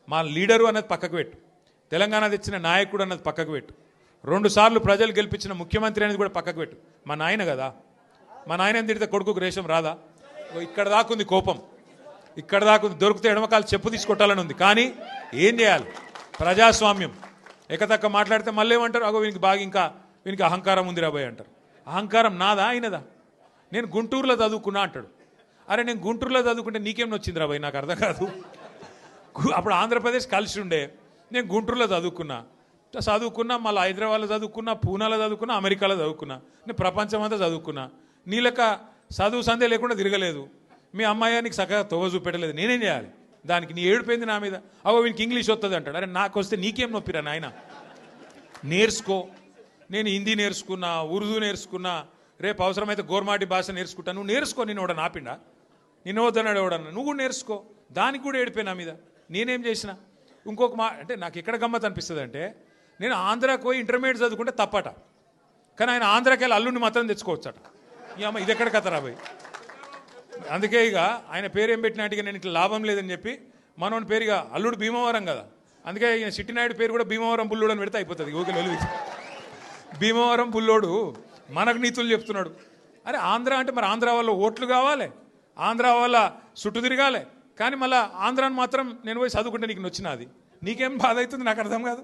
మా లీడరు అన్నది పక్కకు పెట్టు, తెలంగాణ తెచ్చిన నాయకుడు అన్నది పక్కకు పెట్టు, 2 సార్లు ప్రజలు గెలిపించిన ముఖ్యమంత్రి అనేది కూడా పక్కకు పెట్టు. మా నాయన కదా, మా నాయన తిడితే కొడుకుకు రేషం రాదా? ఇక్కడ దాకుంది కోపం, ఇక్కడ దాకుంది. దొరికితే ఎడమకాలు చెప్పు తీసుకొట్టాలని ఉంది. కానీ ఏం చేయాలి? ప్రజాస్వామ్యం. ఎకతక్క మాట్లాడితే మళ్ళీ ఏమంటారు? అగో వీనికి బాగా ఇంకా వీనికి అహంకారం ఉంది రాబోయ్ అంటారు. అహంకారం నాదా అయినదా? నేను గుంటూరులో చదువుకున్నా అంటాడు. అరే నేను గుంటూరులో చదువుకుంటే నీకేం వచ్చింది రాబోయ్? నాకు అర్థం కాదు. అప్పుడు ఆంధ్రప్రదేశ్ కలిసి ఉండే, నేను గుంటూరులో చదువుకున్నా, మళ్ళీ హైదరాబాద్లో చదువుకున్నా, పూనాలో చదువుకున్నా, అమెరికాలో చదువుకున్నా, నేను ప్రపంచం అంతా చదువుకున్నా. నీ లెక్క చదువు సందే లేకుండా తిరగలేదు. మీ అమ్మాయి నీకు చక్కగా తోవ చూపెట్టలేదు. నేనేం చేయాలి దానికి? నీ ఏడిపోయింది నా మీద. అవో వీనికి ఇంగ్లీష్ వస్తుంది అంటాడు. అరే నాకు వస్తే నీకేం నొప్పిరా నాయన? నేర్చుకో. నేను హిందీ నేర్చుకున్నా, ఉర్దూ నేర్చుకున్నా, రేపు అవసరమైతే గోర్మాటి భాష నేర్చుకుంటా. నువ్వు నేర్చుకో. నేను ఎవడ నాపిండా? నిన్ను వద్దన్నాడు ఎవడన్నా? నువ్వు కూడా నేర్చుకో. దానికి కూడా ఏడిపోయి నా మీద. నేనేం చేసిన? ఇంకొక అంటే నాకు ఎక్కడ గమ్మత్ అనిపిస్తుంది అంటే, నేను ఆంధ్రాకి పోయి ఇంటర్మీడియట్ చదువుకుంటే తప్పట, కానీ ఆయన ఆంధ్రాకి వెళ్ళి అల్లుడిని మాత్రం తెచ్చుకోవచ్చట. ఈ అమ్మ ఇది ఎక్కడ కథ రాబోయ్? అందుకే ఇక ఆయన పేరు ఏం పెట్టినట్టుగా నేను ఇట్లా లాభం లేదని చెప్పి మనోని పేరుగా అల్లుడు భీమవరం కదా, అందుకే ఈయన చిట్టినాయుడు పేరు కూడా భీమవరం బుల్లోడు అని పెడితే అయిపోతుంది. ఓకే వెలుగు భీమవరం బుల్లోడు మనకు నీతులు చెప్తున్నాడు. అరే ఆంధ్ర అంటే మరి ఆంధ్ర వాళ్ళ ఓట్లు కావాలి, ఆంధ్ర వాళ్ళ చుట్టూ తిరగాలి, కానీ మళ్ళీ ఆంధ్రాని మాత్రం నేను పోయి చదువుకుంటే నీకు నచ్చినది. నీకేం బాధ అవుతుంది? నాకు అర్థం కాదు.